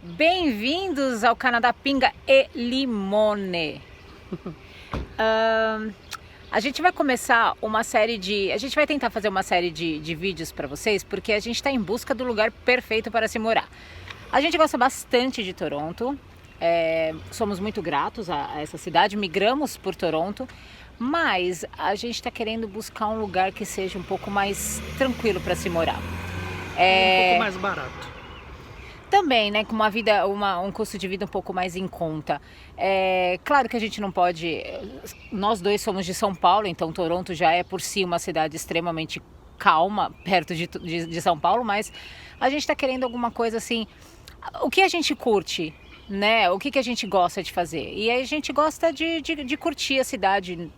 Bem-vindos ao Canadá Pinga e Limone. A gente vai começar uma série de... A gente vai tentar fazer uma série de vídeos para vocês, porque a gente está em busca do lugar perfeito para se morar. A gente gosta bastante de Toronto, somos muito gratos a essa cidade, migramos por Toronto, mas a gente está querendo buscar um lugar que seja um pouco mais tranquilo para se morar. Um pouco mais barato. Também, né, com um custo de vida um pouco mais em conta. Claro que a gente não pode... Nós dois somos de São Paulo, então Toronto já é por si uma cidade extremamente calma, perto de São Paulo, mas a gente está querendo alguma coisa assim... O que a gente curte, né? O que a gente gosta de fazer? E aí a gente gosta de curtir a cidade,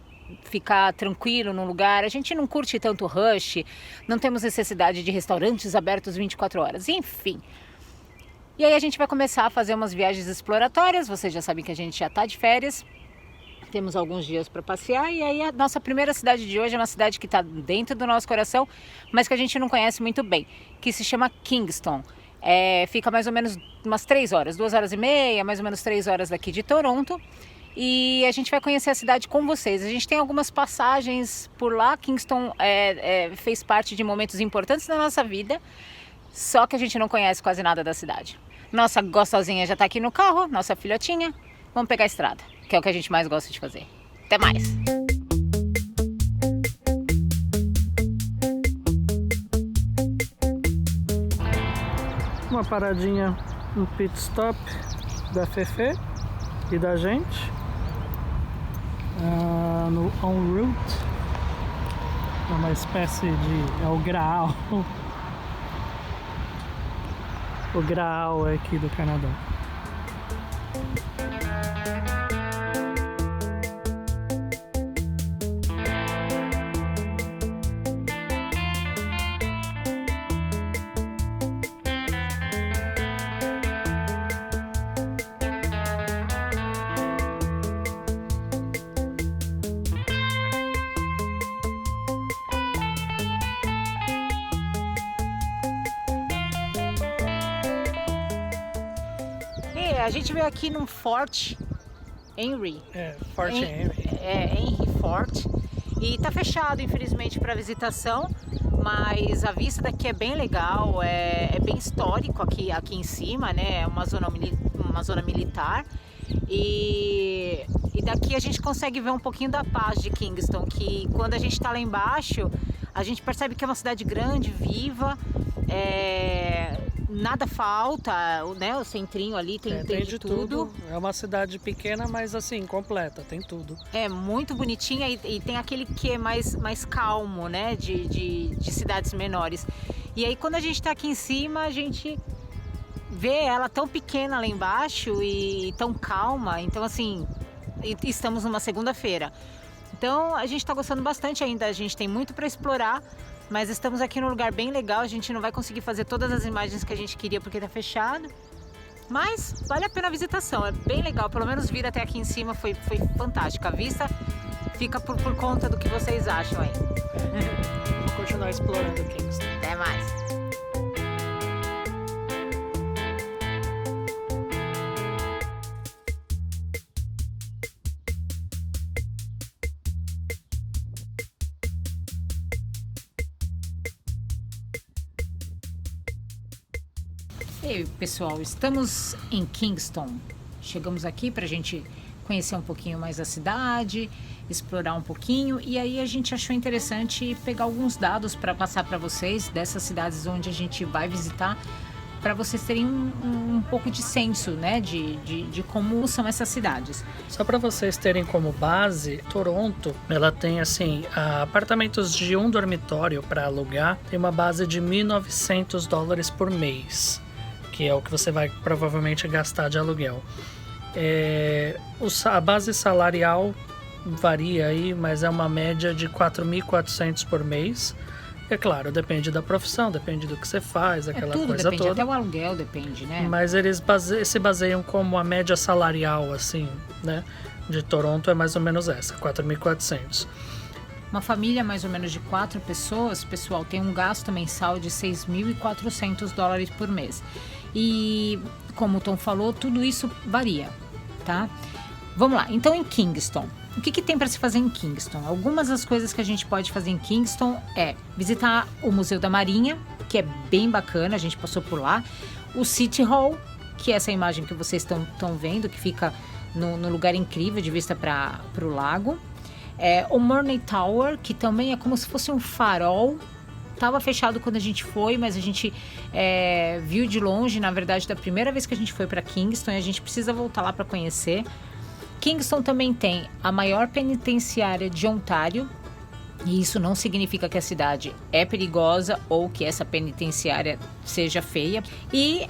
ficar tranquilo num lugar. A gente não curte tanto rush, não temos necessidade de restaurantes abertos 24 horas, enfim... E aí a gente vai começar a fazer umas viagens exploratórias, vocês já sabem que a gente já está de férias, temos alguns dias para passear, e aí a nossa primeira cidade de hoje é uma cidade que está dentro do nosso coração, mas que a gente não conhece muito bem, que se chama Kingston. Fica mais ou menos umas 3 horas, 2 horas e meia, mais ou menos 3 horas daqui de Toronto, e a gente vai conhecer a cidade com vocês. A gente tem algumas passagens por lá. Kingston fez parte de momentos importantes da nossa vida, só que a gente não conhece quase nada da cidade. Nossa gostosinha já tá aqui no carro, nossa filhotinha. Vamos pegar a estrada, que é o que a gente mais gosta de fazer. Até mais! Uma paradinha, um pit stop da Fefe e da gente no En Route. É uma espécie de... é o Graal. O Graal aqui do Canadá. A gente veio aqui num Fort Henry. Fort Henry. Henry Fort. E tá fechado, infelizmente, para visitação, mas a vista daqui é bem legal, é bem histórico aqui em cima, né? É uma zona militar. E daqui a gente consegue ver um pouquinho da paz de Kingston, que quando a gente tá lá embaixo, a gente percebe que é uma cidade grande, viva, nada falta, né? O centrinho ali tem de tudo. É uma cidade pequena, mas assim, completa, tem tudo. É muito bonitinha e tem aquele quê mais calmo, né? De cidades menores. E aí quando a gente tá aqui em cima, a gente vê ela tão pequena lá embaixo e tão calma. Então assim, estamos numa segunda-feira. Então a gente está gostando bastante ainda, a gente tem muito para explorar, mas estamos aqui num lugar bem legal. A gente não vai conseguir fazer todas as imagens que a gente queria porque está fechado, mas vale a pena a visitação, é bem legal. Pelo menos vir até aqui em cima foi fantástica. A vista fica por conta do que vocês acham aí. Vamos continuar explorando Kingston. Até mais! E aí, pessoal, estamos em Kingston. Chegamos aqui para a gente conhecer um pouquinho mais a cidade, explorar um pouquinho, e aí a gente achou interessante pegar alguns dados para passar para vocês dessas cidades onde a gente vai visitar, para vocês terem um pouco de senso, né, de como são essas cidades. Só para vocês terem como base, Toronto, ela tem assim, apartamentos de um dormitório para alugar, tem uma base de $1.900 por mês, que é o que você vai provavelmente gastar de aluguel. A base salarial varia aí, mas é uma média de $4.400 por mês. É claro, depende da profissão, depende do que você faz, aquela tudo coisa depende, toda. até o aluguel depende, né? Mas eles se baseiam como a média salarial, assim, né? De Toronto é mais ou menos essa, 4.400. Uma família mais ou menos de 4 pessoas, pessoal, tem um gasto mensal de $6.400 por mês. E como o Tom falou, tudo isso varia, tá? Vamos lá, então em Kingston, o que tem para se fazer em Kingston? Algumas das coisas que a gente pode fazer em Kingston é visitar o Museu da Marinha, que é bem bacana, a gente passou por lá. O City Hall, que é essa imagem que vocês estão vendo, que fica no lugar incrível de vista para o lago. O Morney Tower, que também é como se fosse um farol. Estava fechado quando a gente foi, mas a gente viu de longe, na verdade, da primeira vez que a gente foi para Kingston, e a gente precisa voltar lá para conhecer. Kingston também tem a maior penitenciária de Ontário, e isso não significa que a cidade é perigosa ou que essa penitenciária seja feia. E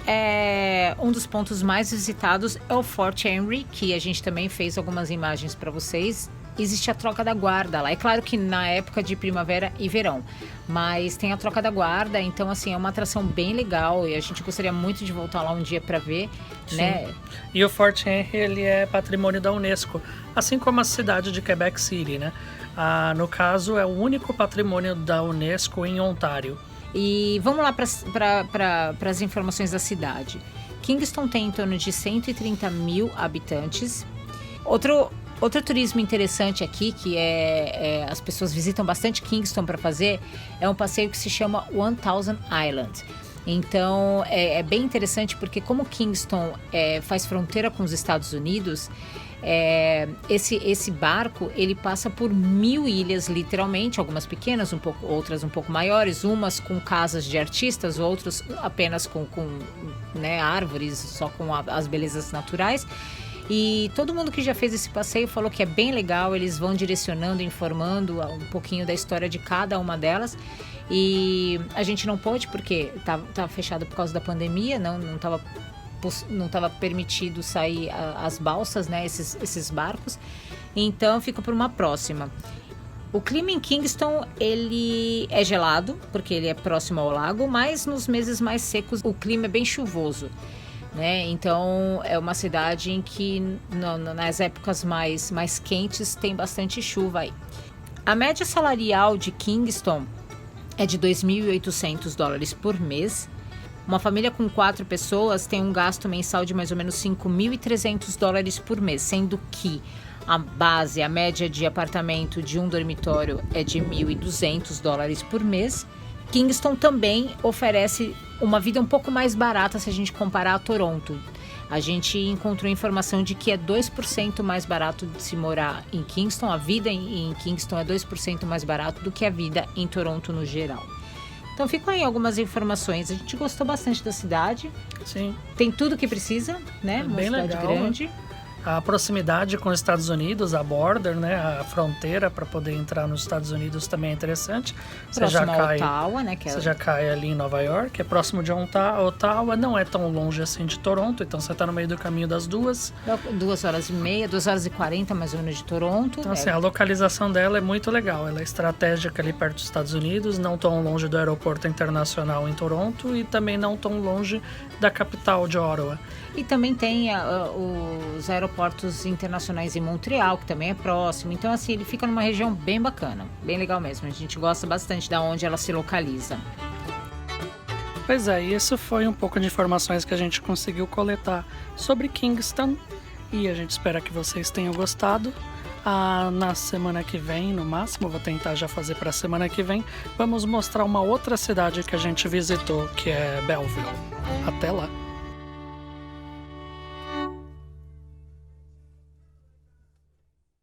um dos pontos mais visitados é o Fort Henry, que a gente também fez algumas imagens para vocês. Existe a troca da guarda lá. É claro que na época de primavera e verão, mas tem a troca da guarda, então assim, é uma atração bem legal e a gente gostaria muito de voltar lá um dia para ver, sim, né? E o Fort Henry, ele é patrimônio da Unesco, assim como a cidade de Quebec City, né? No caso, é o único patrimônio da Unesco em Ontário. E vamos lá para as informações da cidade. Kingston tem em torno de 130 mil habitantes. Outro turismo interessante aqui, que as pessoas visitam bastante Kingston para fazer, é um passeio que se chama 1000 Island. Então, é bem interessante porque como Kingston faz fronteira com os Estados Unidos, esse barco, ele passa por 1000 ilhas, literalmente, algumas pequenas, outras um pouco maiores, umas com casas de artistas, outras apenas com árvores, só com as belezas naturais. E todo mundo que já fez esse passeio falou que é bem legal, eles vão direcionando, informando um pouquinho da história de cada uma delas. E a gente não pôde porque tá fechado por causa da pandemia, não estava permitido sair as balsas, né, esses barcos. Então fica por uma próxima. O clima em Kingston, ele é gelado, porque ele é próximo ao lago, mas nos meses mais secos o clima é bem chuvoso. Né? Então é uma cidade em que nas épocas mais quentes tem bastante chuva aí. A média salarial de Kingston é de $2.800 por mês. Uma família com 4 pessoas tem um gasto mensal de mais ou menos $5.300 por mês, sendo que a média de apartamento de um dormitório é de $1.200 por mês. Kingston também oferece uma vida um pouco mais barata se a gente comparar a Toronto. A gente encontrou informação de que é 2% mais barato de se morar em Kingston. A vida em Kingston é 2% mais barato do que a vida em Toronto no geral. Então ficam aí algumas informações. A gente gostou bastante da cidade. Sim. Tem tudo que precisa, né? Uma bem cidade legal. Grande. A proximidade com os Estados Unidos, a border, né, a fronteira para poder entrar nos Estados Unidos também é interessante. Você Ottawa, né? Você já cai ali em Nova York, é próximo de Ottawa, não é tão longe assim de Toronto, então você está no meio do caminho das duas. 2h30, 2h40 mais ou menos de Toronto. Então assim, a localização dela é muito legal, ela é estratégica ali perto dos Estados Unidos, não tão longe do aeroporto internacional em Toronto e também não tão longe da capital de Ottawa. E também tem os aeroportos internacionais em Montreal, que também é próximo. Então, assim, ele fica numa região bem bacana, bem legal mesmo. A gente gosta bastante de onde ela se localiza. Pois é, isso foi um pouco de informações que a gente conseguiu coletar sobre Kingston. E a gente espera que vocês tenham gostado. Na semana que vem, no máximo, vou tentar já fazer para a semana que vem, vamos mostrar uma outra cidade que a gente visitou, que é Belleville. Até lá!